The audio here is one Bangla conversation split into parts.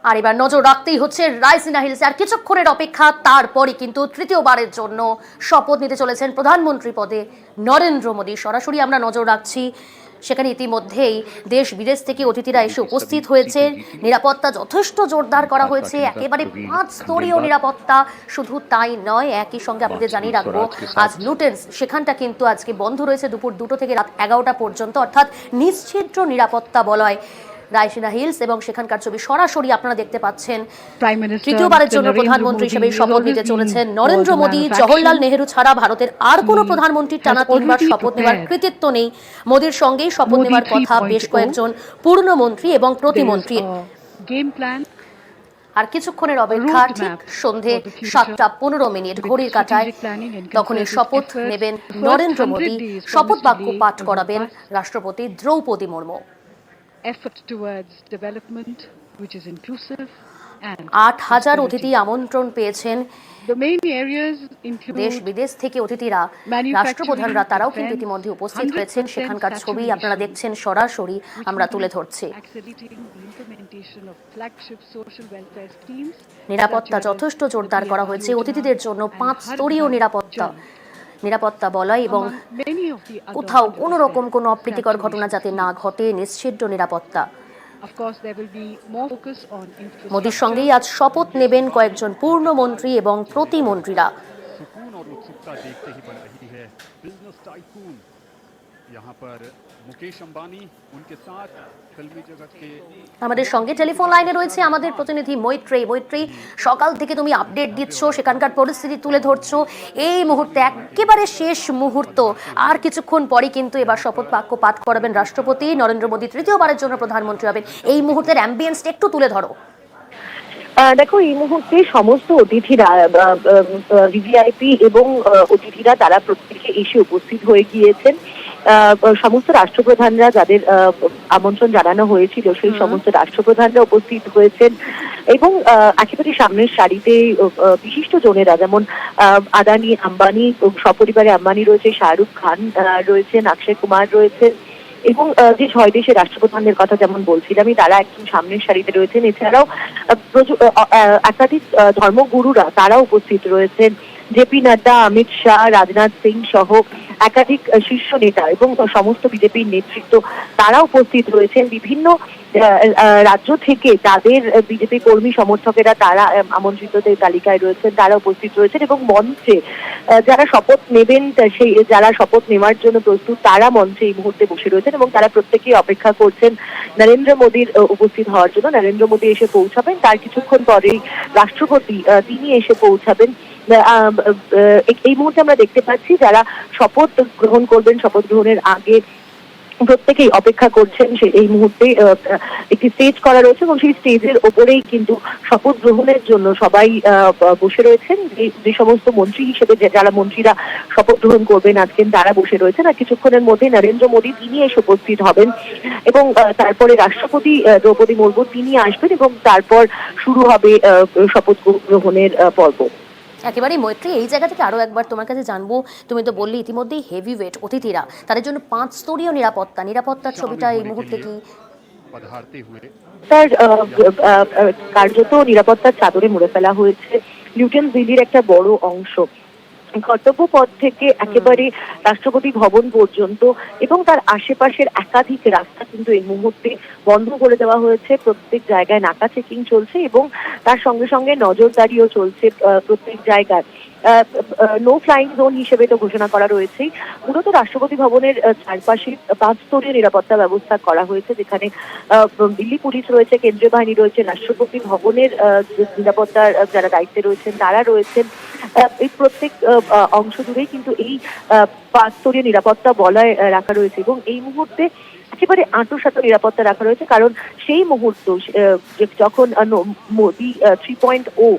আর এবার নজর রাখতেই হচ্ছে রাইসিনা হিলসে। আর কিছুক্ষণের অপেক্ষা, তারপরই কিন্তু তৃতীয়বারের জন্য শপথ নিতে চলেছেন প্রধানমন্ত্রী পদে নরেন্দ্র মোদী। সরাসরি আমরা নজর রাখছি, সেখানে ইতিমধ্যেই দেশ বিদেশ থেকে অতিথিরা এসে উপস্থিত হয়েছে। নিরাপত্তা যথেষ্ট জোরদার করা হয়েছে, একেবারে 5 স্তরীয় নিরাপত্তা। শুধু তাই নয়, একই সঙ্গে আপনাদের জানিয়ে রাখবো আজ লুটেন্স সেখানটা কিন্তু আজকে বন্ধ রয়েছে দুপুর 2টো থেকে রাত 11টা পর্যন্ত, অর্থাৎ নিশ্চিদ্র নিরাপত্তা বলয় রাইসিনা হিলস। এবং সেখানকার ছবি সরাসরি আপনারা দেখতে পাচ্ছেন। তৃতীয়বারের জন্য প্রধানমন্ত্রী হিসেবে শপথ নিতে চলেছেন নরেন্দ্র মোদী। জওহরলাল নেহেরু ছাড়া ভারতের আর কোনো প্রধানমন্ত্রীর টানা 3বার শপথ নেওয়ার কৃতিত্ব নেই। মোদীর সঙ্গেই শপথ নেওয়ার কথা বেশ কয়েকজন পূর্ণমন্ত্রী এবং প্রতিমন্ত্রীর। আর কিছুক্ষণের অপেক্ষা, ঠিক সন্ধে 7:15 ঘড়ির কাঁটায় তখনই শপথ নেবেন নরেন্দ্র মোদী। শপথ বাক্য পাঠ করাবেন রাষ্ট্রপতি দ্রৌপদী মুর্মু। 8,000 অতিথি আমন্ত্রণ পেয়েছেন দেশ বিদেশ থেকে অতিথিরা। রাষ্ট্রপ্রধানরা তারাও কিন্তু ইতিমধ্যে উপস্থিত হয়েছেন। সেখানকার ছবি আপনারা দেখছেন, সরাসরি আমরা তুলে ধরছি। নিরাপত্তা যথেষ্ট জোরদার করা হয়েছে অতিথিদের জন্য। 5 স্তরীয় নিরাপত্তা বলয় এবং কোথাও কোনো রকম কোনো অপ্রীতিকর ঘটনা যাতে না ঘটে, নিশ্চিদ্র নিরাপত্তা। মোদীর সঙ্গেই আজ শপথ নেবেন কয়েকজন পূর্ণমন্ত্রী এবং প্রতিমন্ত্রীরা। আমাদের সঙ্গে টেলিফোন লাইনে রয়েছে আমাদের প্রতিনিধি মৈত্রী। সকাল থেকে তুমি আপডেট দিচ্ছ, সেখানকার পরিস্থিতি তুলে ধরছো। এই মুহূর্তে একেবারে শেষ মুহূর্ত, আর কিছুক্ষণ পরে কিন্তু এবার শপথ বাক্য পাঠ করাবেন রাষ্ট্রপতি নরেন্দ্র মোদী। তৃতীয়বারের জন্য প্রধানমন্ত্রী হবেন। এই মুহূর্তের অ্যাম্বিয়েন্সটা একটু তুলে ধরো। দেখো, এই মুহূর্তে সমস্ত অতিথিরা, ভিভিআইপি এবং অতিথিরা, তারা প্রত্যেকে এসে উপস্থিত হয়ে গিয়েছেন। সমস্ত রাষ্ট্রপ্রধানরা যাদের আমন্ত্রণ জানানো হয়েছিল সেই সমস্ত রাষ্ট্রপ্রধানরা উপস্থিত হয়েছেন এবং একেবারে সামনের সারিতে বিশিষ্ট জনেরা, যেমন আদানি, আম্বানি, সপরিবারে আম্বানি রয়েছে, শাহরুখ খান রয়েছেন, অক্ষয় কুমার রয়েছেন এবং যে 6 দেশের রাষ্ট্রপ্রধানদের কথা যেমন বলছিলাম, তারা একদম সামনের সারিতে রয়েছেন। এছাড়াও একাধিক ধর্মগুরুরা তারা উপস্থিত রয়েছেন। জেপি নাড্ডা, অমিত শাহ, রাজনাথ সিং সহ একাধিক শীর্ষ নেতা এবং সমস্ত বিজেপির নেতৃত্ব তারা উপস্থিত রয়েছেন। বিভিন্ন রাজ্য থেকে তাদের বিজেপি কর্মী সমর্থকেরা তারা আমন্ত্রিতদের তালিকায় রয়েছেন, তারা উপস্থিত রয়েছেন এবং মঞ্চে যারা শপথ নেবেন, যারা শপথ নেওয়ার জন্য প্রস্তুত, তারা মঞ্চে এই মুহূর্তে বসে রয়েছেন এবং তারা প্রত্যেকেই অপেক্ষা করছেন নরেন্দ্র মোদীর উপস্থিত হওয়ার জন্য। নরেন্দ্র মোদী এসে পৌঁছাবেন, তার কিছুক্ষণ পরেই রাষ্ট্রপতি তিনি এসে পৌঁছাবেন। এই মুহূর্তে আমরা দেখতে পাচ্ছি যারা শপথ গ্রহণ করবেন, শপথ গ্রহণের আগে প্রত্যেকেই অপেক্ষা করছেন। এই মুহূর্তে একটি স্টেজ করা রয়েছে এবং সেই স্টেজের ওপরেই কিন্তু শপথ গ্রহণের জন্য সবাই বসে রয়েছেন। যে সমস্ত মন্ত্রী হিসেবে যারা মন্ত্রীরা শপথ গ্রহণ করবেন আজকে, তারা বসে রয়েছেন। আর কিছুক্ষণের মধ্যে নরেন্দ্র মোদী তিনি এসে উপস্থিত হবেন এবং তারপরে রাষ্ট্রপতি দ্রৌপদী মুর্মু তিনি আসবেন এবং তারপর শুরু হবে শপথ গ্রহণের পর্ব। একেবারেই মৈত্রী, এই জায়গা থেকে আরো একবার তোমার কাছে জানবো, তুমি তো বললি ইতিমধ্যেই হেভি ওয়েট অতিথিরা, তাদের জন্য 5 স্তরীয় নিরাপত্তার ছবিটা এই মুহূর্তে কি? তার কার্যত নিরাপত্তার চাদরে মুড়ে ফেলা হয়েছে লিউটেন্স দিল্লির একটা বড় অংশ। কর্তব্য পথ থেকে একেবারে রাষ্ট্রপতি ভবন পর্যন্ত এবং তার আশেপাশের একাধিক রাস্তা কিন্তু এই মুহূর্তে বন্ধ করে দেওয়া হয়েছে। প্রত্যেক জায়গায় নাকা চেকিং চলছে এবং তার সঙ্গে সঙ্গে নজরদারিও চলছে প্রত্যেক জায়গায়। নো ফ্লাইং জোন হিসেবে তো ঘোষণা করা রয়েছেই। মূলত রাষ্ট্রপতি ভবনের চারপাশে 5 স্তরীয় নিরাপত্তা ব্যবস্থা করা হয়েছে, যেখানে দিল্লি পুলিশ রয়েছে, কেন্দ্রীয় বাহিনী রয়েছে, রাষ্ট্রপতি ভবনের নিরাপত্তার যারা দায়িত্বে রয়েছেন তারা রয়েছেন। এই প্রত্যেক অংশ জুড়েই কিন্তু এই 5 স্তরীয় নিরাপত্তা বলয় রাখা রয়েছে এবং এই মুহূর্তে একেবারে আঁটসাঁট নিরাপত্তা রাখা রয়েছে, কারণ সেই মুহূর্ত যখন মোদী 3.0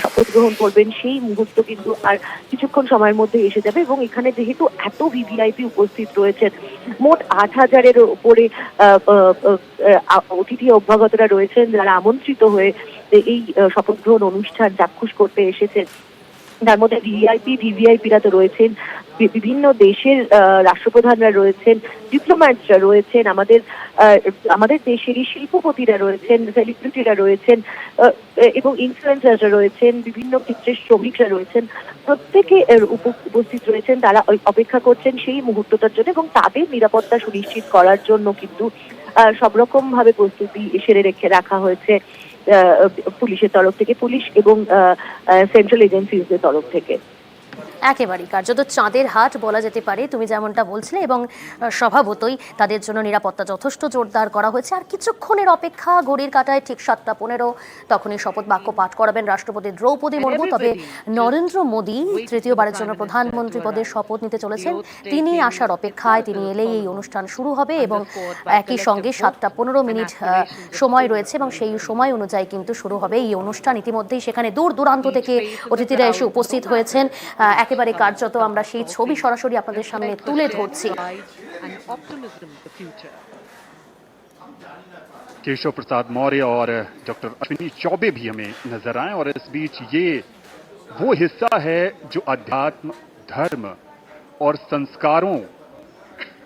শপথ গ্রহণ করবেন সেই মুহূর্ত কিন্তু আর কিছুক্ষণ সময়ের মধ্যে এসে যাবে এবং এখানে যেহেতু এত ভিভিআইপি উপস্থিত রয়েছেন, মোট 8,000-এর উপরে অতিথি অভ্যাগতরা রয়েছেন যারা আমন্ত্রিত হয়ে এই শপথ গ্রহণ অনুষ্ঠান চাক্ষুষ করতে এসেছেন। তার মধ্যে ভিভিআইপিরা তো রয়েছেন, বিভিন্ন দেশের রাষ্ট্রপ্রধানরা রয়েছেন, ডিপ্লোম্যাটসরা রয়েছেন, আমাদের দেশেরই শিল্পপতিরা রয়েছেন, সেলিব্রিটিরা রয়েছেন এবং ইনফ্লুয়েন্সাররা রয়েছেন, বিভিন্ন ক্ষেত্রের শ্রমিকরা রয়েছেন, প্রত্যেকে উপস্থিত রয়েছেন। তারা অপেক্ষা করছেন সেই মুহূর্তটার জন্য এবং তাদের নিরাপত্তা সুনিশ্চিত করার জন্য কিন্তু সব রকম ভাবে প্রস্তুতি সেরে রাখা হয়েছে পুলিশের তরফ থেকে, পুলিশ এবং সেন্ট্রাল এজেন্সিজের তরফ থেকে। একেবারেই কার্যত চাঁদের হাট বলা যেতে পারে, তুমি যেমনটা বলছিলে, এবং স্বভাবতই তাদের জন্য নিরাপত্তা যথেষ্ট জোরদার করা হয়েছে। আর কিছুক্ষণের অপেক্ষা, ঘড়ির কাঁটায় ঠিক 7:15 তখনই শপথ বাক্য পাঠ করাবেন রাষ্ট্রপতি দ্রৌপদী মুর্মু। তবে নরেন্দ্র মোদী তৃতীয়বারের জন্য প্রধানমন্ত্রী পদে শপথ নিতে চলেছেন, তিনি আসার অপেক্ষায়, তিনি এলেই এই অনুষ্ঠান শুরু হবে এবং একই সঙ্গে 7:15 সময় রয়েছে এবং সেই সময় অনুযায়ী কিন্তু শুরু হবে এই অনুষ্ঠান। ইতিমধ্যেই সেখানে দূর দূরান্ত থেকে অতিথিরা এসে উপস্থিত হয়েছেন। একেবারে কার্যত আমরা সেই ছবি সরাসরি আপনাদের সামনে তুলে ধরছি। केशव प्रसाद मौर्य और डॉक्टर अश्विनी चौबे भी हमें नजर आए और इस बीच ये वो हिस्सा है जो अध्यात्म, धर्म और संस्कारों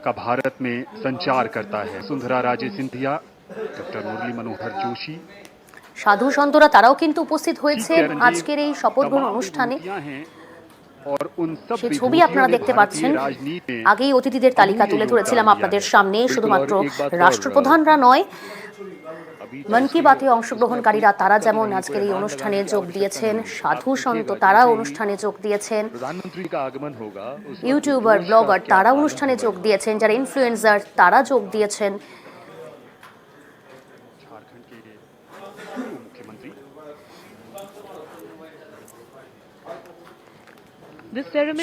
का भारत में संचार करता है। सुंदरा राजे सिंधिया, डॉक्टर मुरली मनोहर जोशी, সাধু সন্তরা তারাও কিন্তু উপস্থিত হয়েছে আজকের এই শপথ গ্রহণ অনুষ্ঠানে। সেই ছবি আপনারা দেখতে পাচ্ছেন। আগেই অতিথিদের তালিকা তুলে ধরেছিলাম আপনাদের সামনে। শুধুমাত্র রাষ্ট্রপ্রধানরা নয়, মন কি বাতে অংশগ্রহণকারীরা তারা যেমন আজকের এই অনুষ্ঠানে যোগ দিয়েছেন, সাধু সন্ত তারা অনুষ্ঠানে যোগ দিয়েছেন, ইউটিউবার, ব্লগার তারা অনুষ্ঠানে যোগ দিয়েছেন, যারা ইনফ্লুয়েন্সার তারা যোগ দিয়েছেন।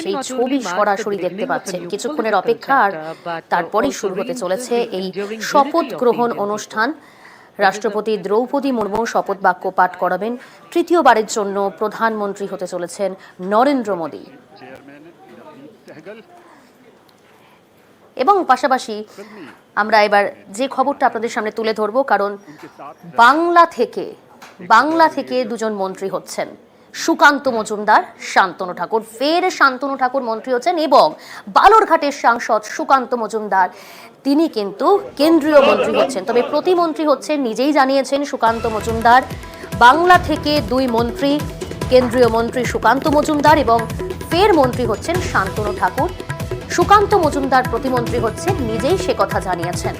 সেই ছবি সরাসরি দেখতে পাচ্ছেন। কিছুক্ষণের অপেক্ষা আর তারপরেই শুরু হতে চলেছে এই শপথ গ্রহণ অনুষ্ঠান। রাষ্ট্রপতি দ্রৌপদী মুর্মু শপথ বাক্য পাঠ করাবেন। তৃতীয়বারের জন্য প্রধানমন্ত্রী হতে চলেছেন নরেন্দ্র মোদী। এবং পাশাপাশি আমরা এবার যে খবরটা আপনাদের সামনে তুলে ধরবো, কারণ বাংলা থেকে দুজন মন্ত্রী হচ্ছেন, সুকান্ত মজুমদার, শান্তনু ঠাকুর। ফের শান্তনু ঠাকুর মন্ত্রী হচ্ছেন এবং বালুরঘাটের সাংসদ সুকান্ত মজুমদার তিনি কিন্তু কেন্দ্রীয় মন্ত্রী হচ্ছেন। তবে প্রতিমন্ত্রী হচ্ছেন, নিজেই জানিয়েছেন সুকান্ত মজুমদার। বাংলা থেকে দুই মন্ত্রী, কেন্দ্রীয় মন্ত্রী সুকান্ত মজুমদার এবং ফের মন্ত্রী হচ্ছেন শান্তনু ঠাকুর। সুকান্ত মজুমদার প্রতিমন্ত্রী হচ্ছেন, নিজেই সে কথা জানিয়েছেন।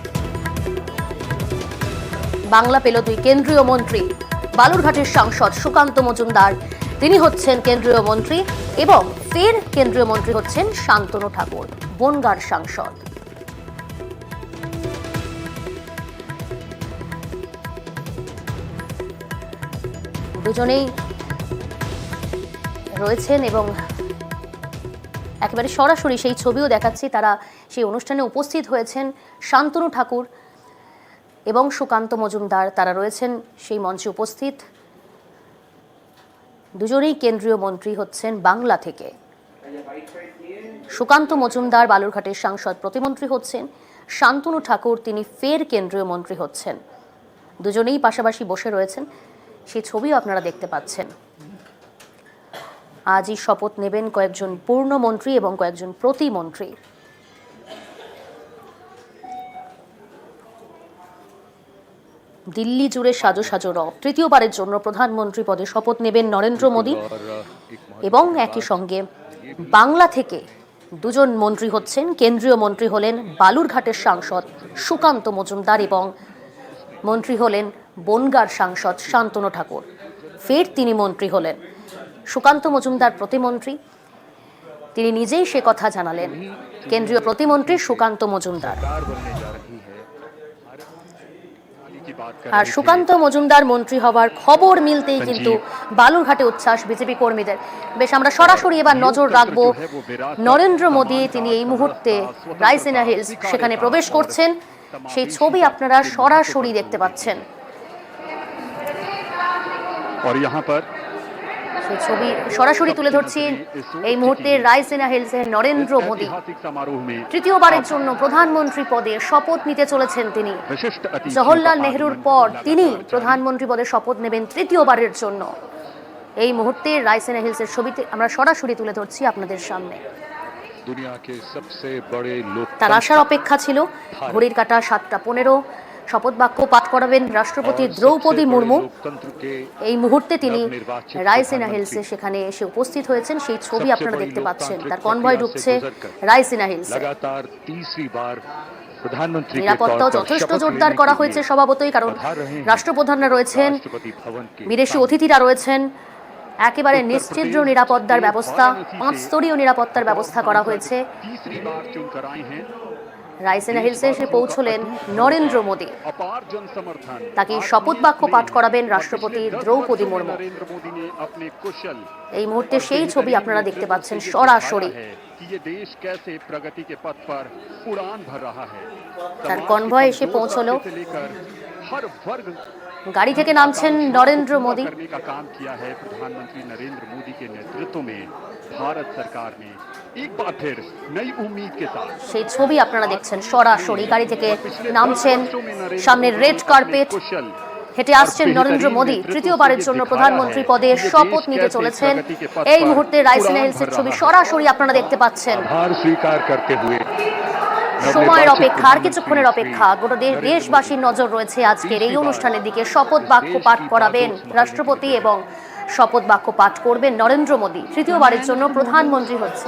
বাংলা পেল দুই কেন্দ্রীয় মন্ত্রী, বালুরঘাটের সাংসদ সুকান্ত মজুমদার তিনি হচ্ছেন কেন্দ্রীয় মন্ত্রী এবং ফের কেন্দ্রীয় মন্ত্রী হচ্ছেন শান্তনু ঠাকুর, বনগাঁর সাংসদ। দুজনেই রয়েছেন এবং একেবারে সরাসরি সেই ছবিও দেখাচ্ছি। তারা সেই অনুষ্ঠানে উপস্থিত হয়েছেন। শান্তনু ঠাকুর এবং সুকান্ত মজুমদার তারা রয়েছেন সেই মঞ্চে উপস্থিত। দুজনেই কেন্দ্রীয় মন্ত্রী হচ্ছেন বাংলা থেকে। সুকান্ত মজুমদার বালুরঘাটের সাংসদ প্রতিমন্ত্রী হচ্ছেন, শান্তনু ঠাকুর তিনি ফের কেন্দ্রীয় মন্ত্রী হচ্ছেন। দুজনেই পাশাপাশি বসে রয়েছেন, সেই ছবিও আপনারা দেখতে পাচ্ছেন। আজই শপথ নেবেন কয়েকজন পূর্ণমন্ত্রী এবং কয়েকজন প্রতিমন্ত্রী। দিল্লি জুড়ে সাজো সাজো রব। তৃতীয়বারের জন্য প্রধানমন্ত্রী পদে শপথ নেবেন নরেন্দ্র মোদী এবং একই সঙ্গে বাংলা থেকে দুজন মন্ত্রী হচ্ছেন। কেন্দ্রীয় মন্ত্রী হলেন বালুরঘাটের সাংসদ সুকান্ত মজুমদার এবং মন্ত্রী হলেন বনগাঁর সাংসদ শান্তনু ঠাকুর। ফের তিনি মন্ত্রী হলেন। সুকান্ত মজুমদার প্রতিমন্ত্রী, তিনি নিজেই সে কথা জানালেন। কেন্দ্রীয় প্রতিমন্ত্রী সুকান্ত মজুমদার। আর সুকান্ত মজুমদার মন্ত্রী হওয়ার খবর মিলতেই কিন্তু বালুরঘাটে উচ্ছ্বাস বিজেপি কর্মীদের। বেশ, আমরা সরাসরি এবার নজর রাখবো নরেন্দ্র মোদী তিনি এই মুহূর্তে রাইসিনা হিলস সেখানে প্রবেশ করছেন। সেই ছবি আপনারা সরাসরি দেখতে পাচ্ছেন। সেই ছবি সরাসরি তুলে ধরছি এই মুহূর্তে রাইসিনা হিলসে নরেন্দ্র মোদী তৃতীয়বারের জন্য প্রধানমন্ত্রী পদে শপথ নিতে চলেছেন। তিনি জওহরলাল নেহরুর পর তিনি প্রধানমন্ত্রী পদে শপথ নেবেন তৃতীয়বারের জন্য। এই মুহূর্তে রায়সিনা হিলসের ছবিতে আমরা সরাসরি তুলে ধরছি আপনাদের সামনে। दुनिया के सबसे बड़े তার लोकतंत्र আসার অপেক্ষা ছিল। ঘড়ির কাঁটা 7:15। শপথ বাক্য পাঠ করাবেন রাষ্ট্রপতি और দ্রৌপদী सबसे बड़े মুর্মু। लोकतंत्र के এই মুহূর্তে তিনি নবনির্বাচিত রায়সিনা প্রধানমন্ত্রী হিলসে সেখানে এসে উপস্থিত হয়েছেন। সেই ছবি सबसे আপনারা बड़ी দেখতে পাচ্ছেন। लोकतांत्रिक তার কনভয় प्रक्रिया ঢুকছে से गुजरकर রায়সিনা হিলসে। लगातार तीसरी बार प्रधानमंत्री के तौर নিরাপত্তাও पर যথেষ্ট शपथ জোরদার लेने করা के হয়েছে लिए স্বভাবতই, কারণ पधार रहे हैं রাষ্ট্রপ্রধানরা রয়েছেন, राष्ट्रपति भवन के বিদেশি सामने। অতিথিরা রয়েছেন। একেবারে उत्तर নিশ্চিদ্র प्रदेश নিরাপত্তার के ব্যবস্থা, वाराणसी 5 से স্তরীয় নিরাপত্তার ব্যবস্থা করা হয়েছে। तीसरी बार चुनकर आए हैं। রায়সিনা হিলসে এসে পৌঁছলেন নরেন্দ্র মোদী। अपार जन समर्थन তাকে শপথ বাক্য পাঠ করাবেন রাষ্ট্রপতি দ্রৌপদী মুর্মু। नरेंद्र मोदी ने अपने कुशल এই মুহূর্তে সেই ছবি আপনারা দেখতে পাচ্ছেন সরাসরি। कि ये देश कैसे प्रगति के पथ पर उड़ान भर रहा है। তার কনভয় এসে পৌঁছলো। से लेकर हर वर्ग গাড়ি থেকে নামছেন নরেন্দ্র মোদী। करने का काम किया है प्रधानमंत्री नरेंद्र मोदी के नेतृत्व में भारत सरकार ने एक बार फिर नई उम्मीद के साथ সেই ছবি আপনারা দেখছেন সরাসরি। গাড়ি থেকে নামছেন, সামনে রেড কার্পেট, कुशल হেঁটে আসছেন নরেন্দ্র মোদী। তৃতীয়বারের জন্য প্রধানমন্ত্রী পদে শপথ নিতে চলেছেন। এই মুহূর্তে রায়সিনা হিলসের ছবি সরাসরি আপনারা দেখতে পাচ্ছেন। आभार स्वीकार करते हुए সময়ের অপেক্ষা, আর কিছুক্ষণের অপেক্ষা। গোটা দেশবাসীর নজর রয়েছে আজকের এই অনুষ্ঠানের দিকে। শপথ বাক্য পাঠ করাবেন রাষ্ট্রপতি এবং শপথ বাক্য পাঠ করবেন নরেন্দ্র মোদী। তৃতীয়বারের জন্য প্রধানমন্ত্রী হচ্ছে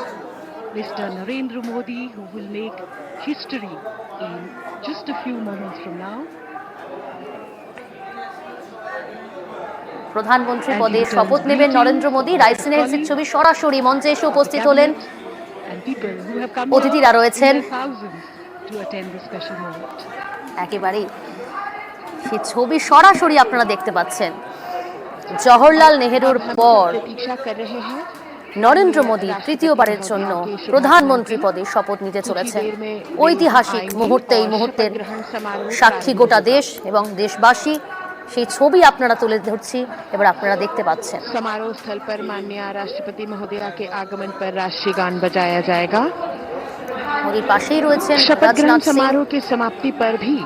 Mr. Narendra Modi, who will make history in just a few moments from now. প্রধানমন্ত্রী পদে শপথ নেবেন নরেন্দ্র মোদী। রায়সিনা হিলসের ছবি সরাসরি মঞ্চে এসে উপস্থিত হলেন। And people who have come অতিথিরা here রয়েছেন। in their thousands to attend this special moment. একেবারেই সেই ছবি সরাসরি আপনারা দেখতে পাচ্ছেন। জওহরলাল নেহেরুর अब हम পর प्रतीक्षा कर रहे हैं। নরেন্দ্র মোদী তৃতীয়বারের জন্য প্রধানমন্ত্রী পদে শপথ নিতে চলেছেন। ঐতিহাসিক মুহূর্তে, এই মুহূর্তের সাক্ষী গোটা দেশ এবং দেশবাসী। সেই ছবি আপনারা তুলে ধরছি, এবার আপনারা দেখতে পাচ্ছেন। समारोह स्थल पर माननीय राष्ट्रपति महोदया के आगमन पर राष्ट्रीय गान बजाया जाएगा। মোদীর পাশেই রয়েছেন शपथ ग्रहण রাজনাথ সিং। समारोह की समाप्ति पर भी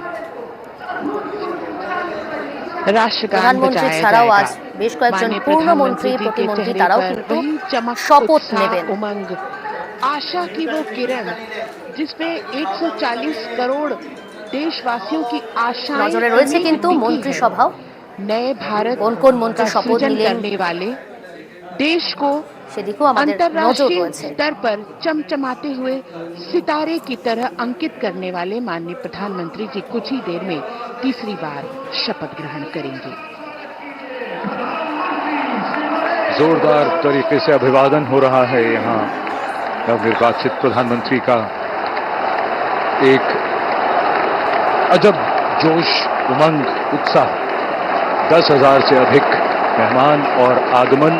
राष्ट्रगान প্রধানমন্ত্রী बजाया ছাড়াও আজ जाएगा। বেশ কয়েকজন माननीय পূর্ণমন্ত্রী, प्रधानमंत्री जी के প্রতিমন্ত্রী चेहरे তারাও पर কিন্তু वही चमक, শপথ उत्साह, নেবেন। उमंग, आशा की वो किरण जिसमें 140 करोड़ देशवासियों की आशाएं নজরে রয়েছে अनेक কিন্তু टिकी মন্ত্রিসভাও। है। नए भारत কোন কোন মন্ত্রী का শপথ सृजन নিলেন करने वाले, देश को সেদিকেও আমাদের নজর अंतर्राष्ट्रीय রয়েছে। स्तर पर चमचमाते हुए सितारे की तरह अंकित करने वाले माननीय प्रधानमंत्री जी कुछ ही देर में तीसरी बार शपथ ग्रहण करेंगे। जोरदार तरीके से अभिवादन हो रहा है यहाँ नवनिर्वाचित प्रधानमंत्री का। एक अजब जोश, उमंग, उत्साह, 10,000 से अधिक मेहमान और आगमन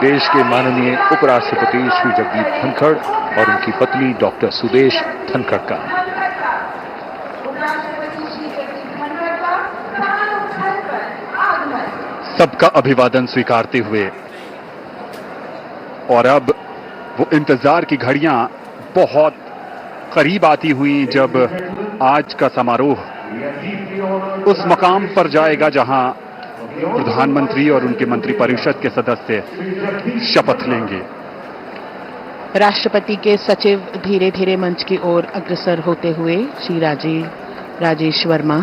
देश के माननीय उपराष्ट्रपति श्री जगदीप धनखड़ और उनकी पत्नी डॉक्टर सुदेश धनखड़ का। सबका अभिवादन स्वीकारते हुए और अब वो इंतजार की घड़ियां बहुत करीब आती हुई जब आज का समारोह उस मकाम पर जाएगा जहां प्रधानमंत्री और उनके मंत्रिपरिषद के सदस्य शपथ लेंगे। राष्ट्रपति के सचिव धीरे धीरे मंच की ओर अग्रसर होते हुए श्री राजेश वर्मा।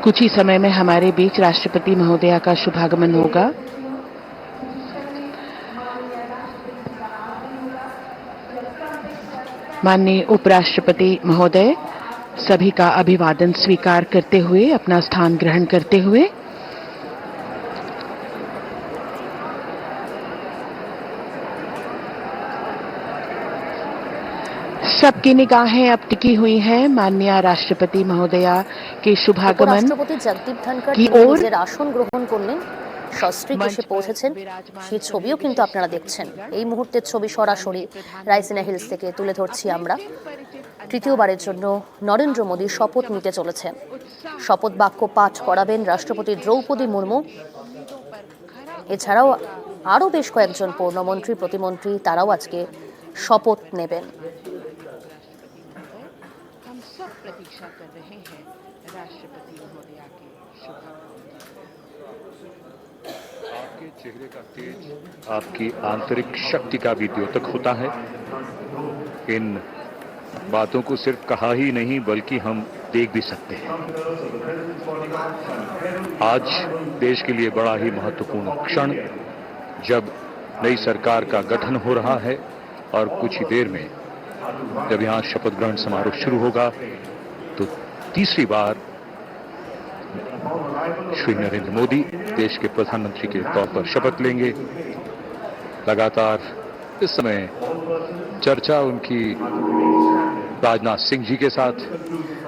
कुछ ही समय में हमारे बीच राष्ट्रपति महोदया का शुभागमन होगा। माननीय उपराष्ट्रपति महोदय सभी का अभिवादन स्वीकार करते हुए अपना स्थान ग्रहण करते हुए सबकी निगाहें अब टिकी हुई हैं माननीय राष्ट्रपति महोदया के शुभागमन উপরাষ্ট্রপতি জগদীপ ধনখড় কি তিনি ওর? নিজের আসন গ্রহণ করলেন, সস্ত্রীক এসে পৌঁছেছেন। সেই ছবিও কিন্তু আপনারা দেখছেন। এই মুহূর্তের ছবি সরাসরি রায়সিনা হিলস থেকে তুলে ধরছি আমরা। তৃতীয়বারের জন্য নরেন্দ্র মোদী শপথ নিতে চলেছেন। শপথ বাক্য পাঠ করাবেন রাষ্ট্রপতি দ্রৌপদী মুর্মু। এছাড়াও আরও বেশ কয়েকজন পূর্ণমন্ত্রী, প্রতিমন্ত্রী তারাও আজকে শপথ নেবেন। हम सब प्रतीक्षा कर रहे हैं राष्ट्रपति महोदया के शुभागमन की। चेहरे का तेज आपकी आंतरिक शक्ति का भी द्योतक होता है। इन बातों को सिर्फ कहा ही नहीं बल्कि हम देख भी सकते हैं। आज देश के लिए बड़ा ही महत्वपूर्ण क्षण, जब नई सरकार का गठन हो रहा है और कुछ ही देर में जब यहां शपथ ग्रहण समारोह शुरू होगा तो तीसरी बार श्री नरेंद्र मोदी देश के प्रधानमंत्री के तौर पर शपथ लेंगे। लगातार इस समय चर्चा उनकी राजनाथ सिंह जी के साथ।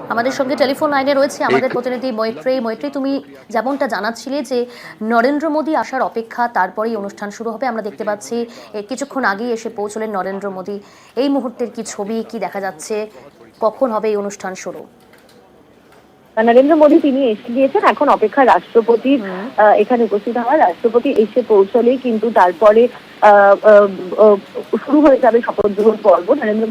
আমাদের সঙ্গে টেলিফোন লাইনে রয়েছে আমাদের এক- প্রতিনিধি মৈত্রী। তুমি যেমনটা জানাচ্ছিলে যে নরেন্দ্র মোদী আসার অপেক্ষা, তারপরেই অনুষ্ঠান শুরু হবে। আমরা দেখতে পাচ্ছি কিছুক্ষণ আগেই এসে পৌঁছলেন নরেন্দ্র মোদী। এই মুহূর্তের কি ছবি, কি দেখা যাচ্ছে, কখন হবে এই অনুষ্ঠান শুরু? নরেন্দ্র মোদী তিনি এসে গিয়েছেন, এখন অপেক্ষা রাষ্ট্রপতির এখানে উপস্থিত হওয়া। রাষ্ট্রপতি এসে পৌঁছলেই কিন্তু তারপরে শুরু হয়ে যাবে শপথ গ্রহণ পর্ব। নরেন্দ্র